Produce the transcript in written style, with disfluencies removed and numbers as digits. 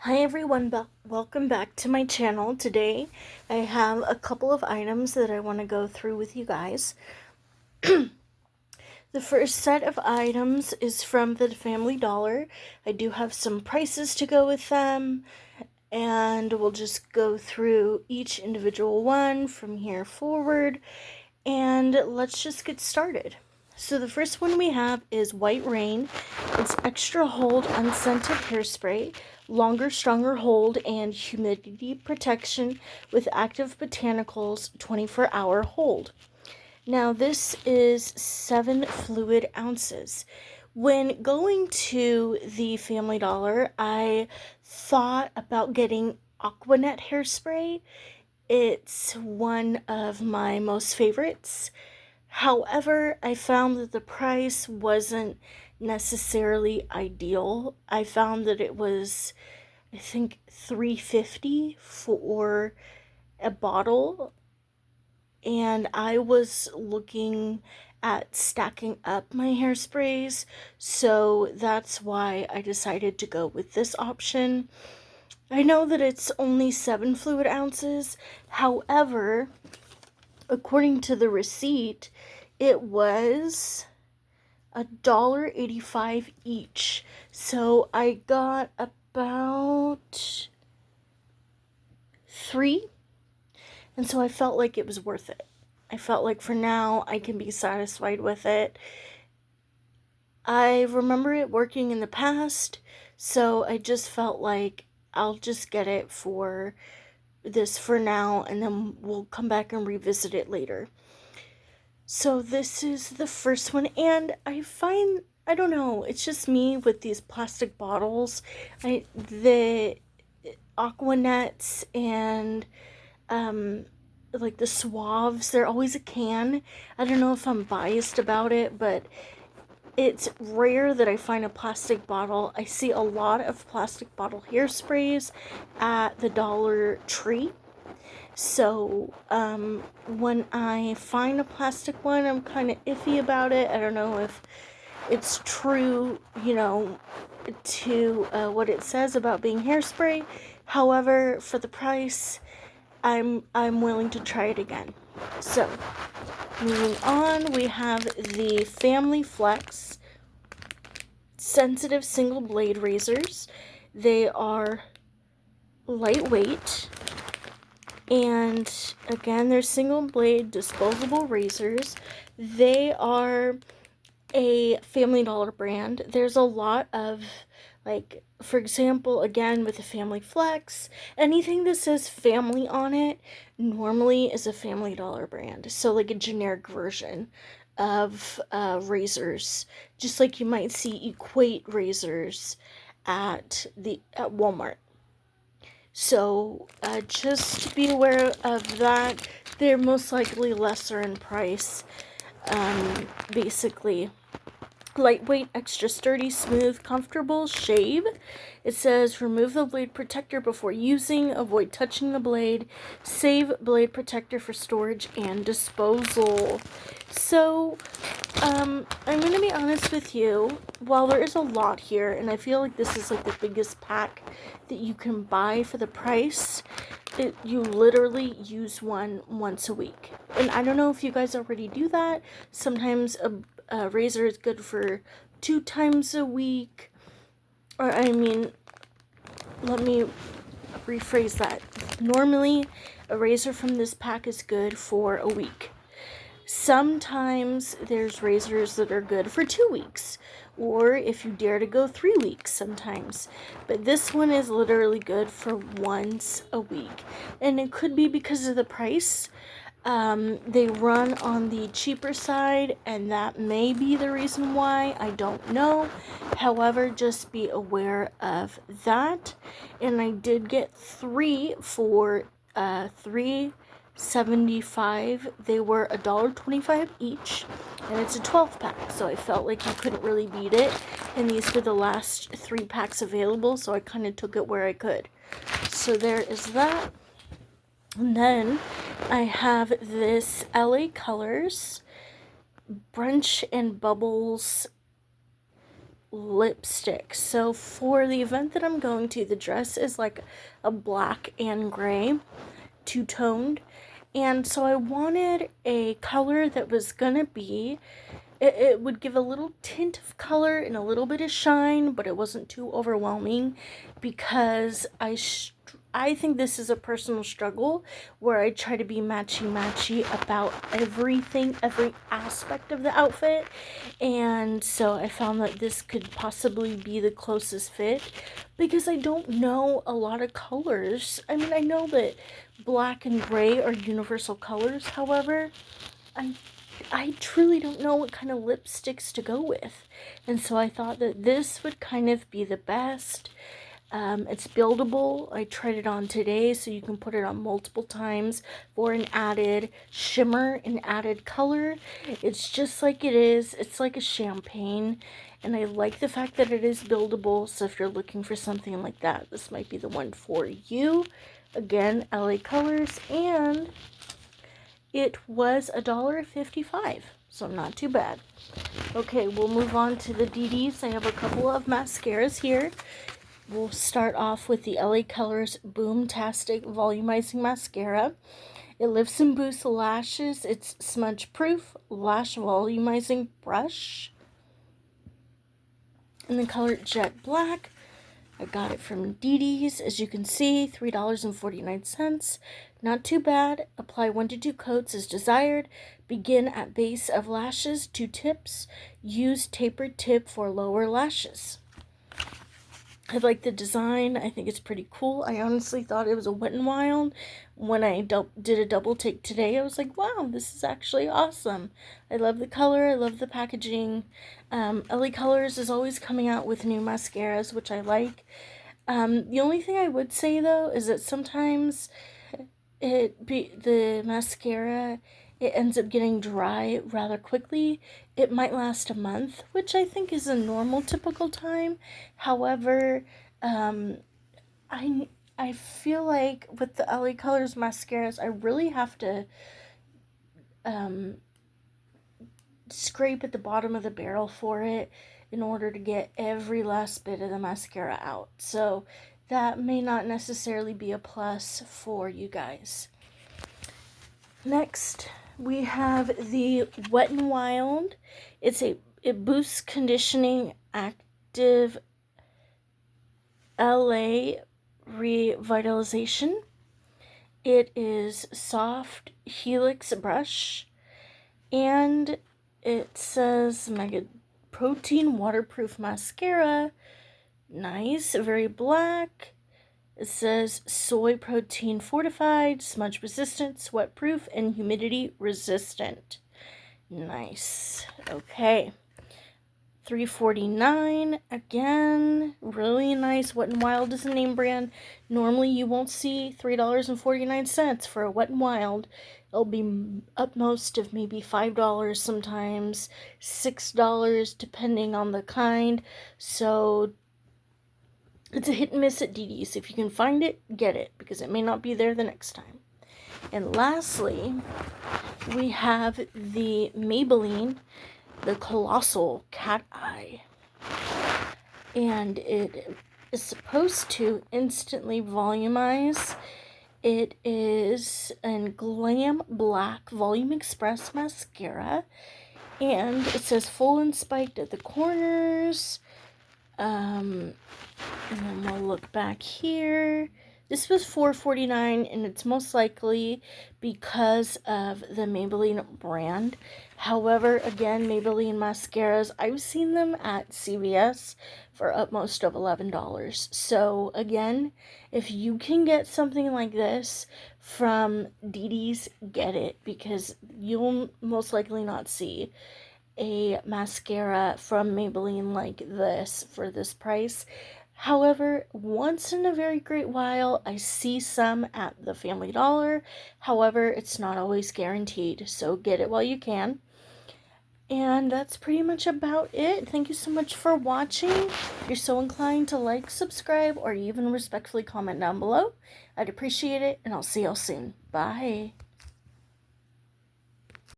Hi everyone, welcome back to my channel. Today I have a couple of items that I want to go through with you guys. The first set of items is from the Family Dollar. I do have some prices to go with them, and we'll just go through each individual one from here forward, and let's just get started. So the first one we have is White Rain. It's extra hold unscented hairspray, longer, stronger hold, and humidity protection with active botanicals 24-hour hold. Now this is 7 fluid ounces. When going to the Family Dollar, I thought about getting Aquanet hairspray. It's one of my most favorites. However, I found that the price wasn't necessarily ideal. I found that it was, I think, $3.50 for a bottle, and I was looking at stacking up my hairsprays, so that's why I decided to go with this option. I know that it's only 7 fluid ounces, however, according to the receipt, it was $1.85 each. So I got about 3, and so I felt like it was worth it. I felt like for now I can be satisfied with it. I remember it working in the past, so I just felt like I'll just get it for this for now, and then we'll come back and revisit it later. So this is the first one, and I don't know, it's just me with these plastic bottles. The Aquanets and like the Suaves, they're always a can. I don't know if I'm biased about it, but it's rare that I find a plastic bottle. I see a lot of plastic bottle hairsprays at the Dollar Tree. So, when I find a plastic one, I'm kind of iffy about it. I don't know if it's true, to what it says about being hairspray. However, for the price, I'm willing to try it again. So, moving on, we have the Family Flex sensitive single blade razors. They are lightweight. And again, they're single blade disposable razors. They are a Family Dollar brand. There's a lot of, like, for example, again with the Family Flex, anything that says family on it normally is a Family Dollar brand. So, like a generic version of razors, just like you might see Equate razors at Walmart. So just be aware of that. They're most likely lesser in price. Basically, lightweight, extra sturdy, smooth, comfortable shave. It says remove the blade protector before using, avoid touching the blade, save blade protector for storage and disposal. So, I'm going to be honest with you. While there is a lot here, and I feel like this is like the biggest pack that you can buy for the price, you literally use one once a week. And I don't know if you guys already do that. Sometimes a razor is good for 2 times a week. Or, let me rephrase that. Normally, a razor from this pack is good for a week. Sometimes there's razors that are good for 2 weeks, or if you dare to go 3 weeks sometimes. But this one is literally good for once a week. And it could be because of the price. They run on the cheaper side, and that may be the reason why. I don't know. However, just be aware of that. And I did get 3 for $3.75. They were $1.25 each, and it's a 12 pack, so I felt like you couldn't really beat it. And these were the last 3 packs available, so I kind of took it where I could. So there is that. And then I have this LA Colors Brunch and Bubbles lipstick. So for the event that I'm going to, the dress is like a black and gray, two-toned. And so I wanted a color that was gonna be, it would give a little tint of color and a little bit of shine, but it wasn't too overwhelming, because I think this is a personal struggle where I try to be matchy about everything, every aspect of the outfit. And so I found that this could possibly be the closest fit, because I don't know a lot of colors. I mean, I know that black and gray are universal colors. However, I truly don't know what kind of lipsticks to go with. And so I thought that this would kind of be the best. It's buildable. I tried it on today, so you can put it on multiple times for an added shimmer and added color. It's just like it is. It's like a champagne, and I like the fact that it is buildable, so if you're looking for something like that, this might be the one for you. Again, LA Colors, and it was $1.55, so not too bad. Okay, we'll move on to the DDs. I have a couple of mascaras here. We'll start off with the LA Colors Boomtastic Volumizing Mascara. It lifts and boosts lashes. It's smudge proof lash volumizing brush in the color Jet Black. I got it from DD's, as you can see, $3.49. Not too bad. Apply 1 to 2 coats as desired. Begin at base of lashes, 2 tips. Use tapered tip for lower lashes. I like the design. I think it's pretty cool. I honestly thought it was a Wet n Wild. When I did a double take today, I was like, wow, this is actually awesome. I love the color. I love the packaging. LA Colors is always coming out with new mascaras, which I like. The only thing I would say, though, is that sometimes the mascara, it ends up getting dry rather quickly. It might last a month, which I think is a normal, typical time. However, I feel like with the LA Colors mascaras, I really have to scrape at the bottom of the barrel for it in order to get every last bit of the mascara out. So that may not necessarily be a plus for you guys. Next, we have the Wet n Wild. It boosts conditioning active LA revitalization. It is soft helix brush, and it says Mega Protein Waterproof Mascara. Nice, very black. It says soy protein fortified, smudge resistant, sweat proof, and humidity resistant. Nice. Okay. $3.49. Again, really nice. Wet n Wild is a name brand. Normally you won't see $3.49 for a Wet n Wild. It'll be up most of maybe $5, sometimes $6, depending on the kind. So it's a hit and miss at DD's. If you can find it, get it, because it may not be there the next time. And lastly, we have the Maybelline, the Colossal Cat Eye. And it is supposed to instantly volumize. It is a Glam Black Volume Express Mascara. And it says full and spiked at the corners. And then we'll look back here. This was $4.49, and it's most likely because of the Maybelline brand. However, again, Maybelline mascaras, I've seen them at CVS for upmost of $11. So again, if you can get something like this from DD's, get it, because you'll most likely not see a mascara from Maybelline like this for this price. However, once in a very great while, I see some at the Family Dollar. However, it's not always guaranteed, so get it while you can. And that's pretty much about it. Thank you so much for watching. If you're so inclined to like, subscribe, or even respectfully comment down below, I'd appreciate it, and I'll see y'all soon. Bye.